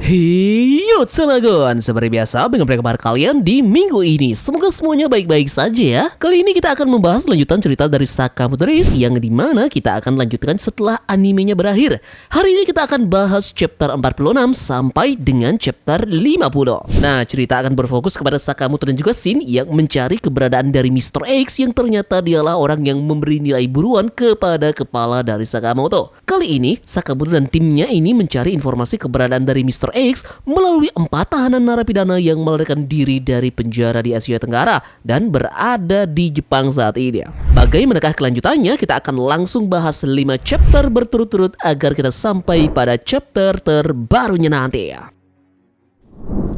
Yo teman-teman, seperti biasa bagaimana kabar kalian di minggu ini? Semoga semuanya baik-baik saja ya. Kali ini kita akan membahas lanjutan cerita dari Sakamoto Days yang dimana kita akan lanjutkan setelah animenya berakhir. Hari ini kita akan bahas chapter 46 sampai dengan chapter 50. Nah, cerita akan berfokus kepada Sakamoto dan juga Shin yang mencari keberadaan dari Mr. X yang ternyata dialah orang yang memberi nilai buruan kepada kepala dari Sakamoto. Kali ini Sakamoto dan timnya ini mencari informasi keberadaan dari Mr. X melalui 4 tahanan narapidana yang melarikan diri dari penjara di Asia Tenggara dan berada di Jepang saat ini. Bagaimanakah kelanjutannya? Kita akan langsung bahas 5 chapter berturut-turut agar kita sampai pada chapter terbarunya nanti.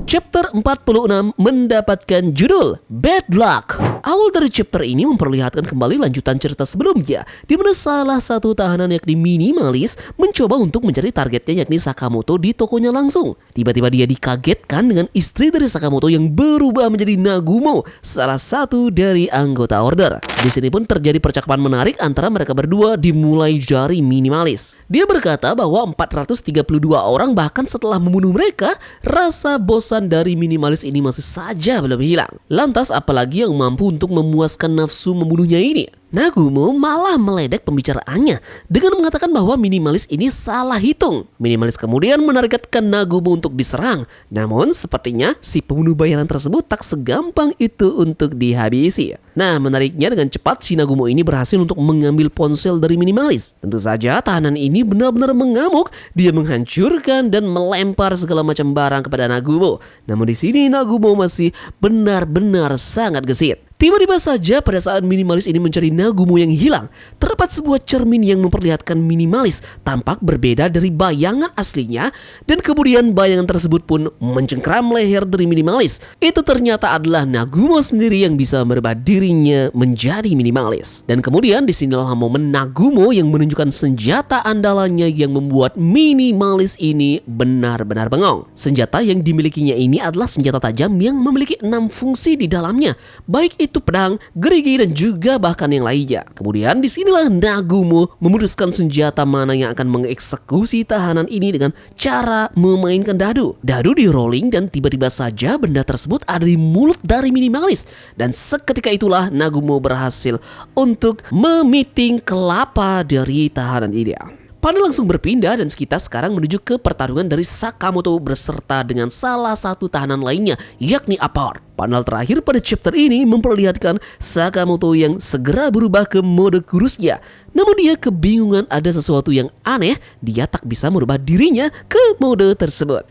Chapter 46 mendapatkan judul Bad Luck. Awal dari chapter ini memperlihatkan kembali lanjutan cerita sebelumnya, di mana salah satu tahanan yakni Minimalis mencoba untuk mencari targetnya yakni Sakamoto di tokonya langsung. Tiba-tiba dia dikagetkan dengan istri dari Sakamoto yang berubah menjadi Nagumo, salah satu dari anggota order. Di sini pun terjadi percakapan menarik antara mereka berdua dimulai dari Minimalis. Dia berkata bahwa 432 orang bahkan setelah membunuh mereka, rasa bosan dari Minimalis ini masih saja belum hilang. Lantas apalagi yang mampu untuk memuaskan nafsu membunuhnya ini? Nagumo malah meledek pembicaraannya dengan mengatakan bahwa Minimalis ini salah hitung. Minimalis kemudian menargetkan Nagumo untuk diserang. Namun sepertinya si pembunuh bayaran tersebut tak segampang itu untuk dihabisi. Nah, menariknya dengan cepat si Nagumo ini berhasil untuk mengambil ponsel dari Minimalis. Tentu saja tahanan ini benar-benar mengamuk. Dia menghancurkan dan melempar segala macam barang kepada Nagumo. Namun di sini Nagumo masih benar-benar sangat gesit. Tiba-tiba saja pada saat Minimalis ini mencari Nagumo yang hilang, terdapat sebuah cermin yang memperlihatkan Minimalis tampak berbeda dari bayangan aslinya, dan kemudian bayangan tersebut pun mencengkram leher dari Minimalis. Itu ternyata adalah Nagumo sendiri yang bisa merubah dirinya menjadi Minimalis. Dan kemudian disinilah momen Nagumo yang menunjukkan senjata andalannya yang membuat Minimalis ini benar-benar bengong. Senjata yang dimilikinya ini adalah senjata tajam yang memiliki 6 fungsi di dalamnya, baik itu pedang, gerigi, dan juga bahkan yang lainnya. Kemudian disinilah Nagumo memutuskan senjata mana yang akan mengeksekusi tahanan ini dengan cara memainkan dadu. Dadu di rolling dan tiba-tiba saja benda tersebut ada di mulut dari Minimalis. Dan seketika itulah Nagumo berhasil untuk memiting kelapa dari tahanan ini. Panel langsung berpindah dan kita sekarang menuju ke pertarungan dari Sakamoto beserta dengan salah satu tahanan lainnya yakni Apart. Panel terakhir pada chapter ini memperlihatkan Sakamoto yang segera berubah ke mode kurusnya. Namun dia kebingungan ada sesuatu yang aneh, dia tak bisa merubah dirinya ke mode tersebut.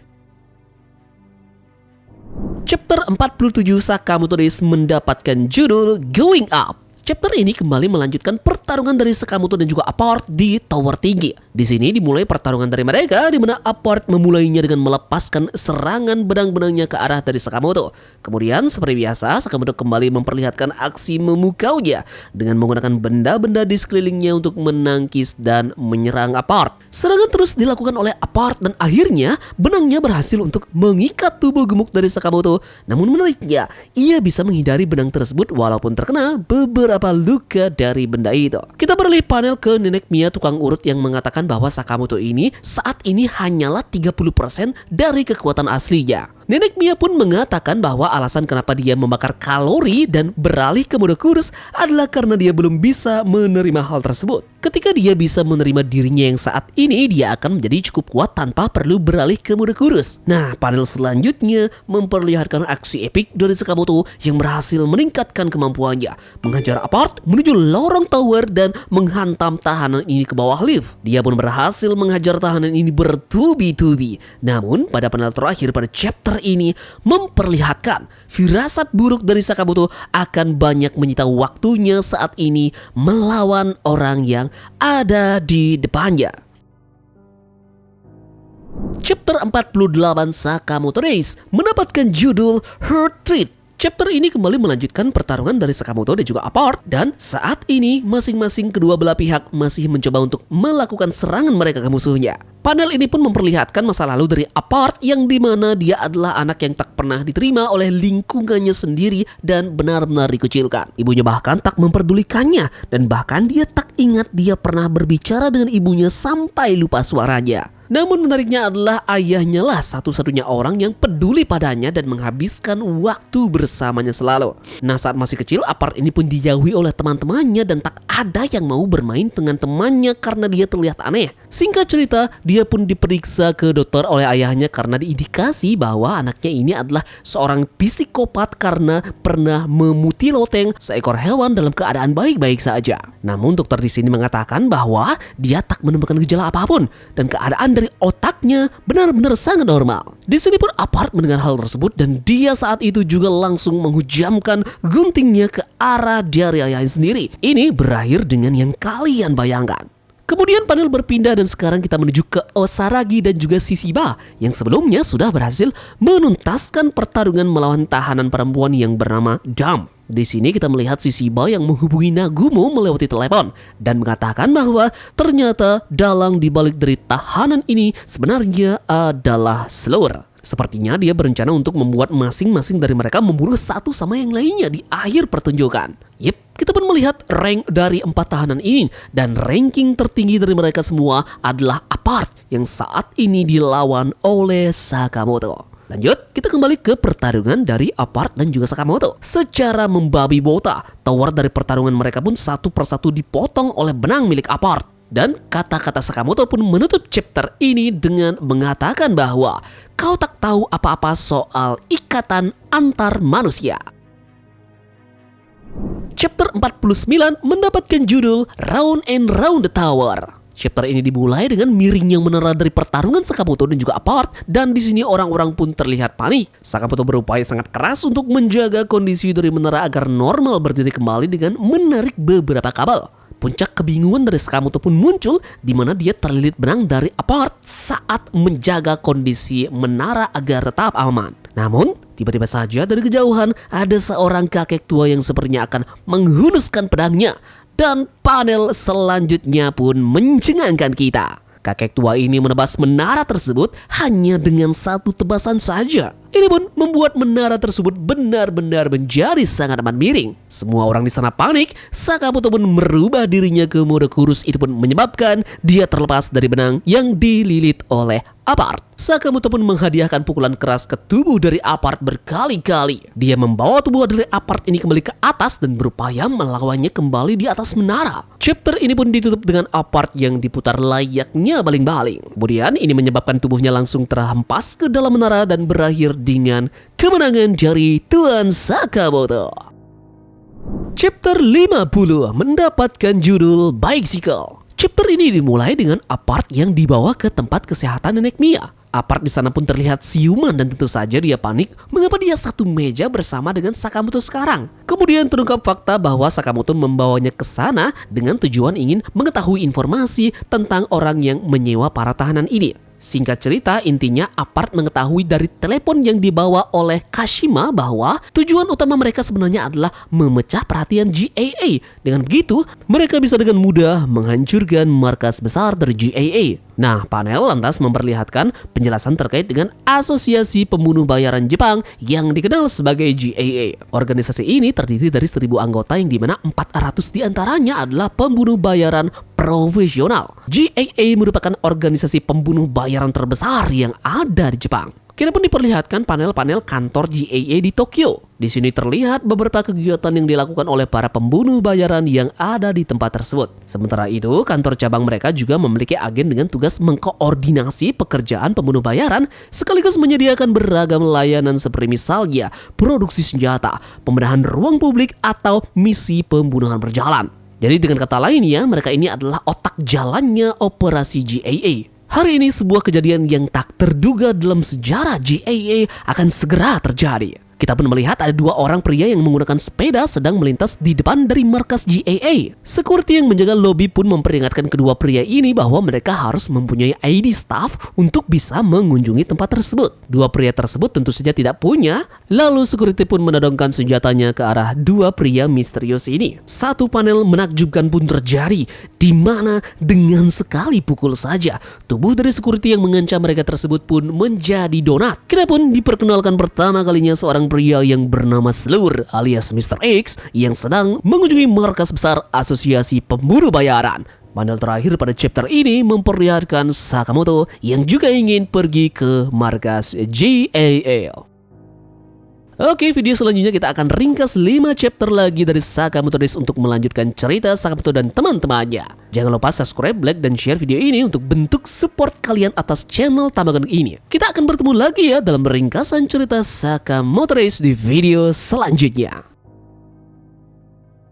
Chapter 47 Sakamoto Days mendapatkan judul Going Up. Chapter ini kembali melanjutkan pertarungan dari Sakamoto dan juga Apart di tower tinggi. Di sini dimulai pertarungan dari mereka, di mana Apart memulainya dengan melepaskan serangan benang-benangnya ke arah dari Sakamoto. Kemudian seperti biasa, Sakamoto kembali memperlihatkan aksi memukaunya dengan menggunakan benda-benda di sekelilingnya untuk menangkis dan menyerang Apart. Serangan terus dilakukan oleh Apart dan akhirnya benangnya berhasil untuk mengikat tubuh gemuk dari Sakamoto. Namun menariknya, ia bisa menghindari benang tersebut walaupun terkena beberapa luka dari benda itu. Kita beralih panel ke Nenek Mia tukang urut yang mengatakan bahwa Sakamoto ini saat ini hanyalah 30% dari kekuatan aslinya. Nenek Mia pun mengatakan bahwa alasan kenapa dia membakar kalori dan beralih ke mode kurus adalah karena dia belum bisa menerima hal tersebut. Ketika dia bisa menerima dirinya yang saat ini, dia akan menjadi cukup kuat tanpa perlu beralih ke mode kurus. Nah, panel selanjutnya memperlihatkan aksi epik dari Sakamoto yang berhasil meningkatkan kemampuannya, menghajar Apart menuju lorong tower dan menghantam tahanan ini ke bawah lift. Dia pun berhasil menghajar tahanan ini bertubi-tubi. Namun, pada panel terakhir pada chapter ini memperlihatkan firasat buruk dari Sakamoto akan banyak menyita waktunya saat ini melawan orang yang ada di depannya. Chapter 48 Sakamoto Days mendapatkan judul Hurt Treat. Chapter ini kembali melanjutkan pertarungan dari Sakamoto dan juga Apart, dan saat ini masing-masing kedua belah pihak masih mencoba untuk melakukan serangan mereka ke musuhnya. Panel ini pun memperlihatkan masa lalu dari Apart yang dimana dia adalah anak yang tak pernah diterima oleh lingkungannya sendiri dan benar-benar dikucilkan. Ibunya bahkan tak memperdulikannya dan bahkan dia tak ingat dia pernah berbicara dengan ibunya sampai lupa suaranya. Namun menariknya adalah ayahnya lah satu-satunya orang yang peduli padanya dan menghabiskan waktu bersamanya selalu. Nah, saat masih kecil, Apart ini pun dijauhi oleh teman-temannya dan tak ada yang mau bermain dengan temannya karena dia terlihat aneh. Singkat cerita, dia pun diperiksa ke dokter oleh ayahnya karena diindikasi bahwa anaknya ini adalah seorang psikopat karena pernah memutiloteng seekor hewan dalam keadaan baik-baik saja. Namun dokter di sini mengatakan bahwa dia tak menemukan gejala apapun dan keadaan dari otaknya benar-benar sangat normal. Di sini pun Apart mendengar hal tersebut dan dia saat itu juga langsung menghujamkan guntingnya ke arah dari ayahnya sendiri. Ini berakhir dengan yang kalian bayangkan. Kemudian panel berpindah dan sekarang kita menuju ke Osaragi dan juga Shishiba yang sebelumnya sudah berhasil menuntaskan pertarungan melawan tahanan perempuan yang bernama Dam. Di sini kita melihat Shishiba yang menghubungi Nagumo melewati telepon dan mengatakan bahwa ternyata dalang dibalik dari tahanan ini sebenarnya adalah Slower. Sepertinya dia berencana untuk membuat masing-masing dari mereka membunuh satu sama yang lainnya di akhir pertunjukan. Yep, kita pun melihat rank dari 4 tahanan ini dan ranking tertinggi dari mereka semua adalah Apart yang saat ini dilawan oleh Sakamoto. Lanjut, kita kembali ke pertarungan dari Apart dan juga Sakamoto. Secara membabi buta, tower dari pertarungan mereka pun satu persatu dipotong oleh benang milik Apart. Dan kata-kata Sakamoto pun menutup chapter ini dengan mengatakan bahwa kau tak tahu apa-apa soal ikatan antar manusia. Chapter 49 mendapatkan judul Round and Round the Tower. Chapter ini dimulai dengan miring yang menara dari pertarungan Sakamoto dan juga Apart, dan di sini orang-orang pun terlihat panik. Sakamoto berupaya sangat keras untuk menjaga kondisi dari menara agar normal berdiri kembali dengan menarik beberapa kabel. Puncak kebingungan dari Sakamoto pun muncul di mana dia terlilit benang dari Apart saat menjaga kondisi menara agar tetap aman. Namun, tiba-tiba saja dari kejauhan ada seorang kakek tua yang sepertinya akan menghunuskan pedangnya. Dan panel selanjutnya pun mencengangkan kita. Kakek tua ini menebas menara tersebut hanya dengan satu tebasan saja. Ini pun membuat menara tersebut benar-benar menjadi sangat amat miring. Semua orang di sana panik. Sakamoto pun merubah dirinya ke mode kurus. Itu pun menyebabkan dia terlepas dari benang yang dililit oleh Apart. Sakamoto pun menghadiahkan pukulan keras ke tubuh dari Apart berkali-kali. Dia membawa tubuh dari Apart ini kembali ke atas dan berupaya melawannya kembali di atas menara. Chapter ini pun ditutup dengan Apart yang diputar layaknya baling-baling. Kemudian ini menyebabkan tubuhnya langsung terhempas ke dalam menara dan berakhir dengan kemenangan dari Tuan Sakamoto. Chapter 50 mendapatkan judul Bicycle. Chapter ini dimulai dengan Apart yang dibawa ke tempat kesehatan nenek Mia. Apart di sana pun terlihat siuman dan tentu saja dia panik mengapa dia satu meja bersama dengan Sakamoto sekarang. Kemudian terungkap fakta bahwa Sakamoto membawanya ke sana dengan tujuan ingin mengetahui informasi tentang orang yang menyewa para tahanan ini. Singkat cerita, intinya Apart mengetahui dari telepon yang dibawa oleh Kashima bahwa tujuan utama mereka sebenarnya adalah memecah perhatian GAA. Dengan begitu, mereka bisa dengan mudah menghancurkan markas besar dari GAA. Nah, panel lantas memperlihatkan penjelasan terkait dengan Asosiasi Pembunuh Bayaran Jepang yang dikenal sebagai GAA. Organisasi ini terdiri dari 1.000 anggota yang dimana 400 diantaranya adalah pembunuh bayaran profesional. GAA merupakan organisasi pembunuh bayaran terbesar yang ada di Jepang. Kita pun diperlihatkan panel-panel kantor GAA di Tokyo. Di sini terlihat beberapa kegiatan yang dilakukan oleh para pembunuh bayaran yang ada di tempat tersebut. Sementara itu, kantor cabang mereka juga memiliki agen dengan tugas mengkoordinasi pekerjaan pembunuh bayaran sekaligus menyediakan beragam layanan seperti misalnya produksi senjata, pembenahan ruang publik, atau misi pembunuhan berjalan. Jadi dengan kata lainnya, mereka ini adalah otak jalannya operasi GAA. Hari ini sebuah kejadian yang tak terduga dalam sejarah GAA akan segera terjadi. Kita pun melihat ada dua orang pria yang menggunakan sepeda sedang melintas di depan dari markas GAA. Security yang menjaga lobi pun memperingatkan kedua pria ini bahwa mereka harus mempunyai ID staff untuk bisa mengunjungi tempat tersebut. Dua pria tersebut tentu saja tidak punya, lalu security pun menodongkan senjatanya ke arah dua pria misterius ini. Satu panel menakjubkan pun terjadi, di mana dengan sekali pukul saja, tubuh dari security yang mengancam mereka tersebut pun menjadi donat. Kita pun diperkenalkan pertama kalinya seorang pria yang bernama Slur alias Mr. X yang sedang mengunjungi markas besar Asosiasi Pemburu Bayaran. Panel terakhir pada chapter ini memperlihatkan Sakamoto yang juga ingin pergi ke markas GAA. Oke, video selanjutnya kita akan ringkas 5 chapter lagi dari Sakamoto Days untuk melanjutkan cerita Sakamoto dan teman-temannya. Jangan lupa subscribe, like, dan share video ini untuk bentuk support kalian atas channel Tamagon ini. Kita akan bertemu lagi ya dalam ringkasan cerita Sakamoto Days di video selanjutnya.